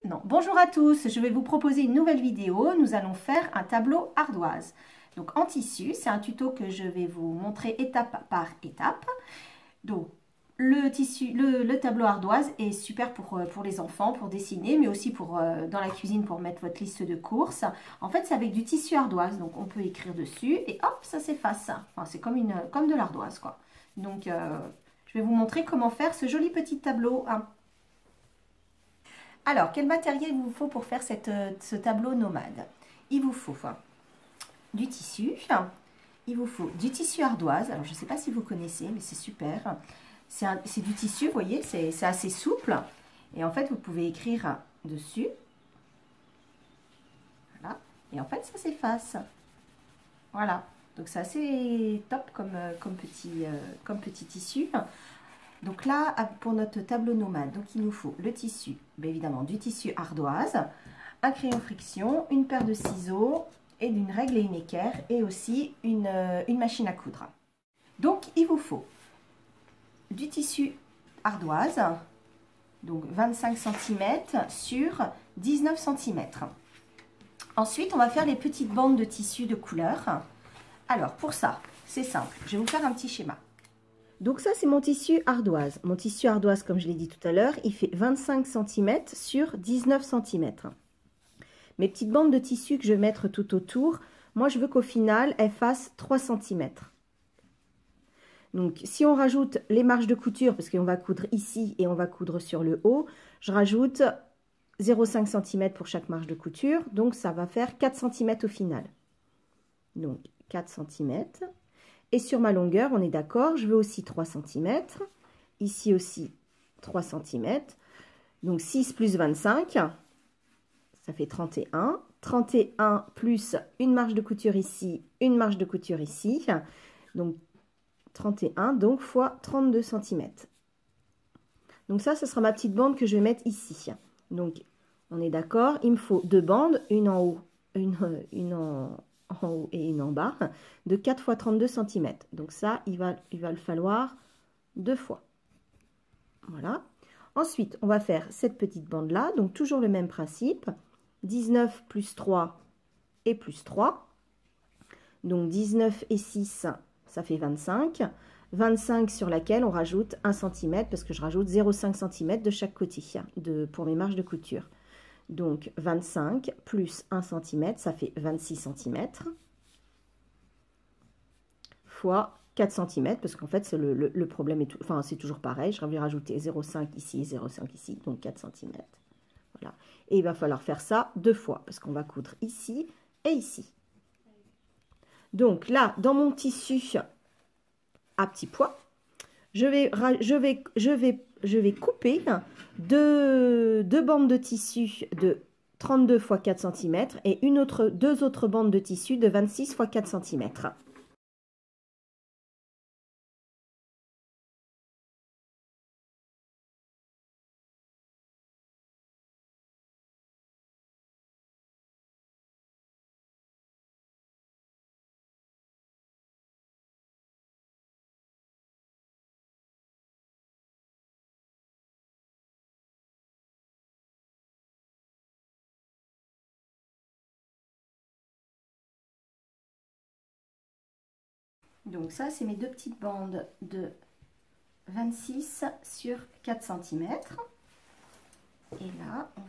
Non, bonjour à tous, je vais vous proposer une nouvelle vidéo. Nous allons faire un tableau ardoise. Donc en tissu, c'est un tuto que je vais vous montrer étape par étape. Donc le tissu, le tableau ardoise est super pour les enfants, pour dessiner, mais aussi pour dans la cuisine pour mettre votre liste de courses. En fait, c'est avec du tissu ardoise, donc on peut écrire dessus et hop, ça s'efface. Enfin, c'est comme de l'ardoise, quoi. Donc je vais vous montrer comment faire ce joli petit tableau, hein. Alors, quel matériel il vous faut pour faire ce tableau nomade? Il vous faut du tissu, il vous faut du tissu ardoise. Alors, je ne sais pas si vous connaissez, mais c'est super. C'est du tissu, vous voyez, c'est assez souple. Et en fait, vous pouvez écrire dessus. Voilà. Et en fait, ça s'efface. Voilà. Donc, c'est assez top comme petit tissu. Donc là, pour notre tableau nomade, donc il nous faut le tissu, bien évidemment du tissu ardoise, un crayon friction, une paire de ciseaux et une règle et une équerre et aussi une machine à coudre. Donc il vous faut du tissu ardoise, donc 25 cm sur 19 cm. Ensuite, on va faire les petites bandes de tissu de couleur. Alors pour ça, c'est simple, je vais vous faire un petit schéma. Donc ça, c'est mon tissu ardoise. Mon tissu ardoise, comme je l'ai dit tout à l'heure, il fait 25 cm sur 19 cm. Mes petites bandes de tissu que je vais mettre tout autour, moi, je veux qu'au final, elles fassent 3 cm. Donc, si on rajoute les marges de couture, parce qu'on va coudre ici et on va coudre sur le haut, je rajoute 0,5 cm pour chaque marge de couture. Donc, ça va faire 4 cm au final. Donc, 4 cm. Et sur ma longueur, on est d'accord, je veux aussi 3 cm. Ici aussi 3 cm. Donc 6 plus 25, ça fait 31. 31 plus une marge de couture ici, une marge de couture ici. Donc 31, donc fois 32 cm. Donc ça, ce sera ma petite bande que je vais mettre ici. Donc on est d'accord, il me faut deux bandes, une en haut, une en haut et une en bas, de 4 fois 32 cm. Donc ça, il va le falloir deux fois. Voilà. Ensuite, on va faire cette petite bande-là. Donc toujours le même principe. 19 plus 3 et plus 3. Donc 19 et 6, ça fait 25. 25 sur laquelle on rajoute 1 cm, parce que je rajoute 0,5 cm de chaque côté pour mes marges de couture. Donc 25 plus 1 cm, ça fait 26 cm, fois 4 cm, parce qu'en fait, le problème est enfin, c'est toujours pareil. Je vais rajouter 0,5 ici et 0,5 ici, donc 4 cm. Voilà. Et il va falloir faire ça deux fois, parce qu'on va coudre ici et ici. Donc là, dans mon tissu à petits pois, je vais couper deux bandes de tissu de 32 x 4 cm et deux autres bandes de tissu de 26 x 4 cm. Donc ça, c'est mes deux petites bandes de 26 sur 4 cm. Et là, on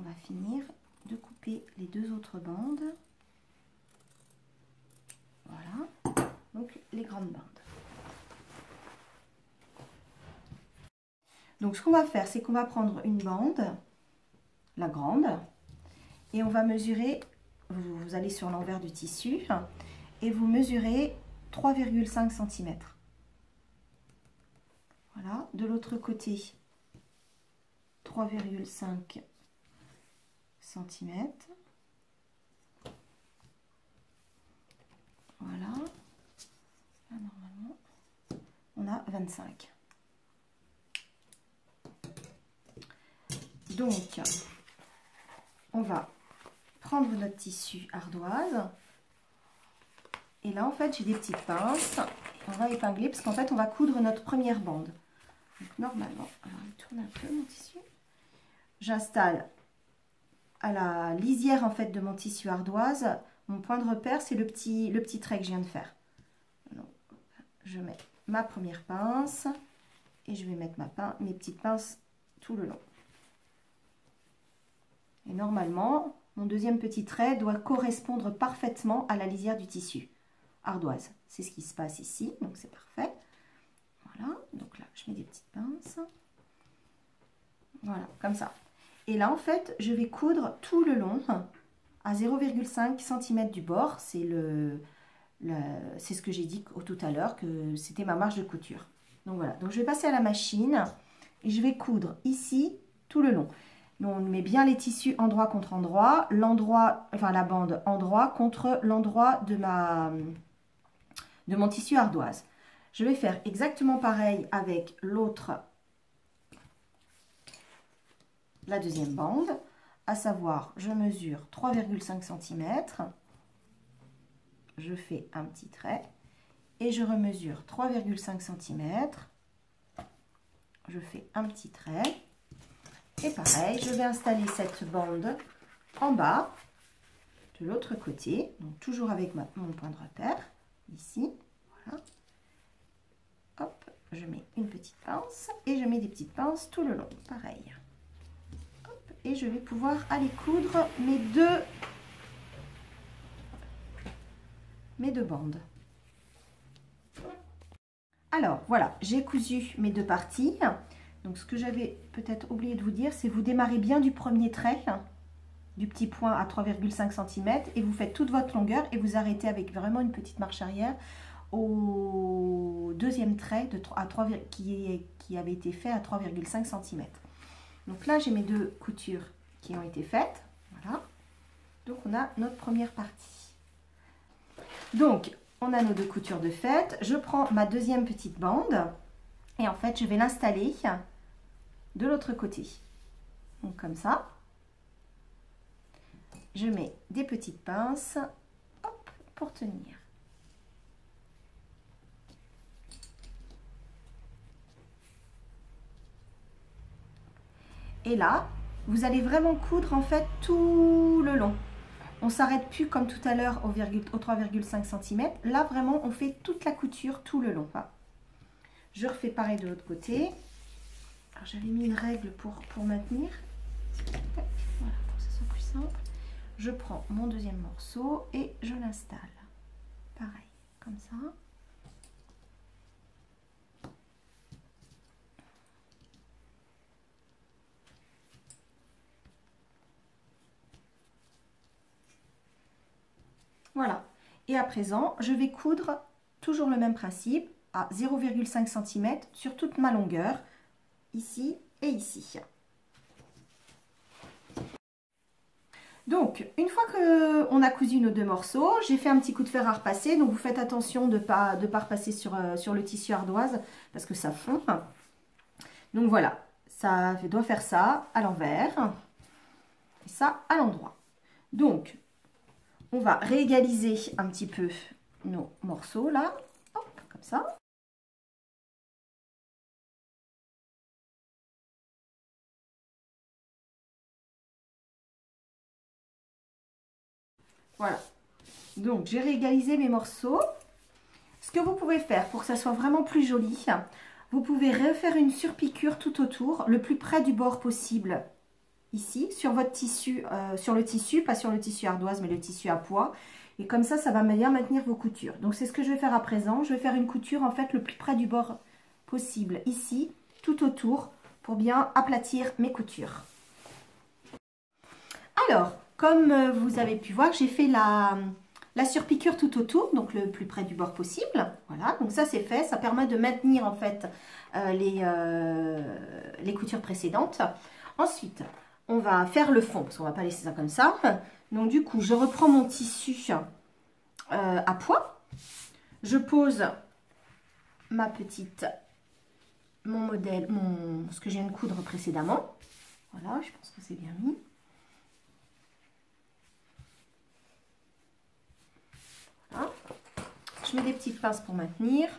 va finir de couper les deux autres bandes. Voilà, donc les grandes bandes. Donc ce qu'on va faire, c'est qu'on va prendre une bande, la grande, et on va mesurer, vous allez sur l'envers du tissu, et vous mesurez 3,5 cm. Voilà, de l'autre côté, 3,5 cm. Voilà, là normalement, on a 25. Donc, on va prendre notre tissu ardoise. Et là, en fait, j'ai des petites pinces. On va épingler parce qu'en fait, on va coudre notre première bande. Donc, normalement, alors, je tourne un peu mon tissu. J'installe à la lisière en fait de mon tissu ardoise, mon point de repère, c'est le petit trait que je viens de faire. Donc, je mets ma première pince et je vais mettre mes petites pinces tout le long. Et normalement, mon deuxième petit trait doit correspondre parfaitement à la lisière du tissu ardoise. C'est ce qui se passe ici, donc c'est parfait. Voilà, donc là, je mets des petites pinces. Voilà, comme ça. Et là, en fait, je vais coudre tout le long à 0,5 cm du bord. C'est ce que j'ai dit tout à l'heure, que c'était ma marge de couture. Donc voilà, donc je vais passer à la machine et je vais coudre ici tout le long. Donc on met bien les tissus endroit contre endroit, la bande endroit contre l'endroit de mon tissu ardoise. Je vais faire exactement pareil avec la deuxième bande, à savoir je mesure 3,5 cm, je fais un petit trait et je remesure 3,5 cm, je fais un petit trait et pareil, je vais installer cette bande en bas de l'autre côté, donc toujours avec mon point de repère ici, voilà. Hop, je mets une petite pince et je mets des petites pinces tout le long, pareil. Hop, et je vais pouvoir aller coudre mes deux bandes. Alors voilà, j'ai cousu mes deux parties. Donc ce que j'avais peut-être oublié de vous dire, c'est vous démarrez bien du premier trait, du petit point à 3,5 cm et vous faites toute votre longueur et vous arrêtez avec vraiment une petite marche arrière au deuxième trait qui avait été fait à 3,5 cm. Donc là, j'ai mes deux coutures qui ont été faites. Voilà. Donc on a notre première partie. Donc on a nos deux coutures de faites. Je prends ma deuxième petite bande et en fait, je vais l'installer de l'autre côté. Donc comme ça. Je mets des petites pinces, hop, pour tenir. Et là, vous allez vraiment coudre en fait tout le long. On s'arrête plus comme tout à l'heure au 3,5 cm. Là, vraiment, on fait toute la couture tout le long. Je refais pareil de l'autre côté. Alors, j'avais mis une règle pour maintenir. Voilà, pour que ce soit plus simple. Je prends mon deuxième morceau et je l'installe. Pareil, comme ça. Voilà. Et à présent, je vais coudre toujours le même principe à 0,5 cm sur toute ma longueur, ici et ici. Donc, une fois qu'on a cousu nos deux morceaux, j'ai fait un petit coup de fer à repasser. Donc, vous faites attention de ne pas repasser sur le tissu ardoise parce que ça fond. Donc, voilà. Ça doit faire ça à l'envers et ça à l'endroit. Donc, on va réégaliser un petit peu nos morceaux là. Hop, comme ça. Voilà. Donc, j'ai réégalisé mes morceaux. Ce que vous pouvez faire pour que ça soit vraiment plus joli, vous pouvez refaire une surpiqûre tout autour, le plus près du bord possible, ici, sur votre tissu, sur le tissu, pas sur le tissu ardoise, mais le tissu à pois. Et comme ça, ça va bien maintenir vos coutures. Donc, c'est ce que je vais faire à présent. Je vais faire une couture, en fait, le plus près du bord possible, ici, tout autour, pour bien aplatir mes coutures. Alors, comme vous avez pu voir, j'ai fait la surpiqûre tout autour, donc le plus près du bord possible. Voilà, donc ça c'est fait. Ça permet de maintenir en fait les coutures précédentes. Ensuite, on va faire le fond, parce qu'on ne va pas laisser ça comme ça. Donc du coup, je reprends mon tissu à pois. Je pose mon modèle, ce que je viens de coudre précédemment. Voilà, je pense que c'est bien mis. Voilà. Je mets des petites pinces pour maintenir.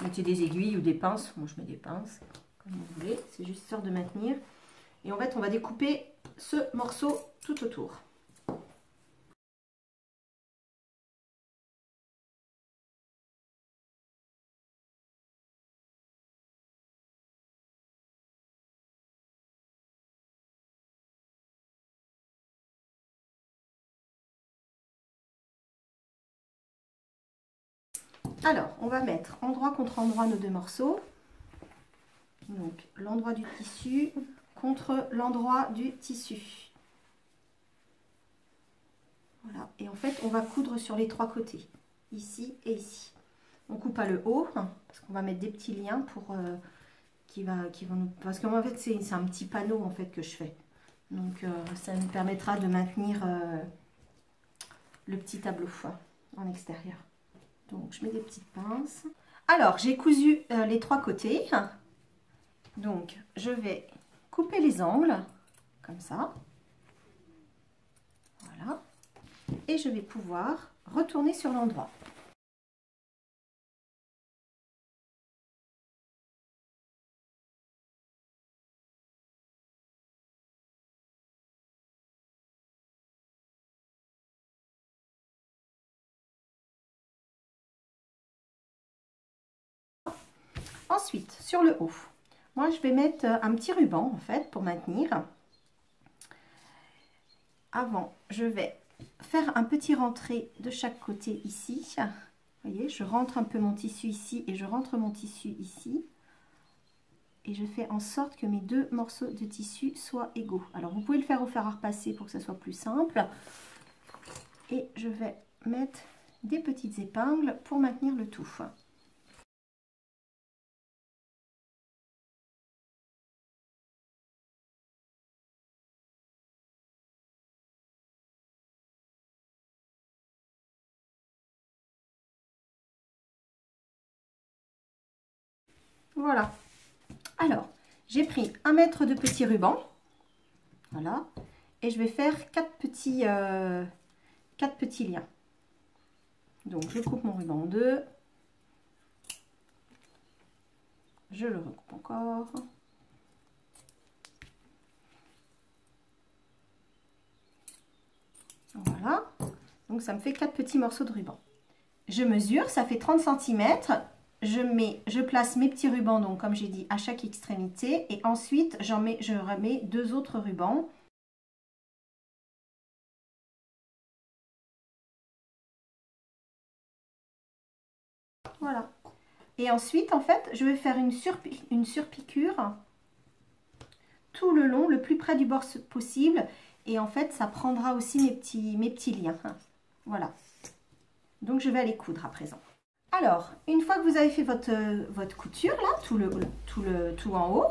Mettez des aiguilles ou des pinces. Moi, je mets des pinces, comme vous voulez. C'est juste histoire de maintenir. Et en fait, on va découper ce morceau tout autour. Alors, on va mettre endroit contre endroit nos deux morceaux. Donc, l'endroit du tissu contre l'endroit du tissu. Voilà. Et en fait, on va coudre sur les trois côtés. Ici et ici. On coupe à le haut, parce qu'on va mettre des petits liens pour qui vont nous... Parce qu'en fait, c'est un petit panneau en fait que je fais. Donc, ça nous permettra de maintenir le petit tableau en extérieur. Donc, je mets des petites pinces. Alors, j'ai cousu les trois côtés. Donc, je vais couper les angles, comme ça. Voilà. Et je vais pouvoir retourner sur l'endroit. Ensuite, sur le haut, moi je vais mettre un petit ruban en fait pour maintenir. Avant, je vais faire un petit rentré de chaque côté ici. Vous voyez, je rentre un peu mon tissu ici et je rentre mon tissu ici. Et je fais en sorte que mes deux morceaux de tissu soient égaux. Alors, vous pouvez le faire au fer à repasser pour que ça soit plus simple. Et je vais mettre des petites épingles pour maintenir le tout. Voilà. Alors, j'ai pris 1 mètre de petit ruban. Voilà. Et je vais faire 4 petits liens. Donc, je coupe mon ruban en deux. Je le recoupe encore. Voilà. Donc, ça me fait 4 petits morceaux de ruban. Je mesure, ça fait 30 cm. Je place mes petits rubans, donc comme j'ai dit, à chaque extrémité. Et ensuite, je remets 2 autres rubans. Voilà. Et ensuite, en fait, je vais faire une surpiqûre tout le long, le plus près du bord possible. Et en fait, ça prendra aussi mes petits liens. Voilà. Donc, je vais aller coudre à présent. Alors, une fois que vous avez fait votre couture, là, tout en haut,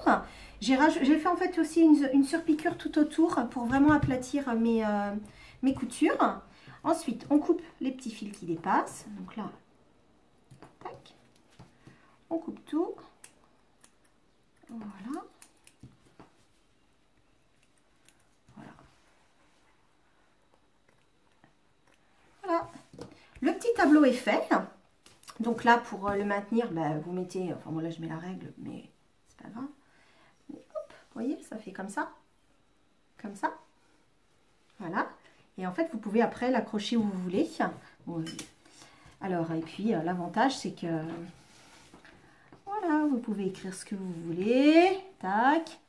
j'ai fait en fait aussi une surpiqûre tout autour pour vraiment aplatir mes coutures. Ensuite, on coupe les petits fils qui dépassent. Donc là, tac, on coupe tout. Voilà. Voilà. Voilà. Le petit tableau est fait. Donc là, pour le maintenir, bah, vous mettez, enfin moi là je mets la règle, mais c'est pas grave. Mais hop, vous voyez, ça fait comme ça. Comme ça. Voilà. Et en fait, vous pouvez après l'accrocher où vous voulez. Alors, et puis l'avantage, c'est que, voilà, vous pouvez écrire ce que vous voulez. Tac.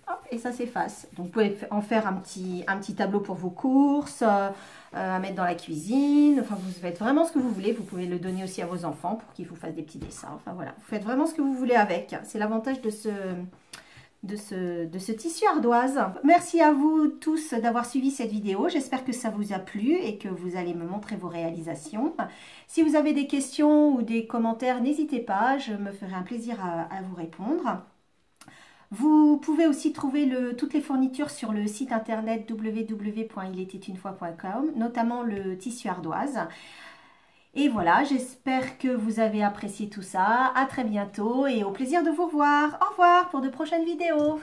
Hop, et ça s'efface. Donc, vous pouvez en faire un petit tableau pour vos courses, à mettre dans la cuisine. Enfin, vous faites vraiment ce que vous voulez. Vous pouvez le donner aussi à vos enfants pour qu'ils vous fassent des petits dessins. Enfin, voilà. Vous faites vraiment ce que vous voulez avec. C'est l'avantage de ce tissu ardoise. Merci à vous tous d'avoir suivi cette vidéo. J'espère que ça vous a plu et que vous allez me montrer vos réalisations. Si vous avez des questions ou des commentaires, n'hésitez pas. Je me ferai un plaisir à vous répondre. Vous pouvez aussi trouver toutes les fournitures sur le site internet www.iletaitunefoi.com, notamment le tissu ardoise. Et voilà, j'espère que vous avez apprécié tout ça. À très bientôt et au plaisir de vous revoir. Au revoir pour de prochaines vidéos.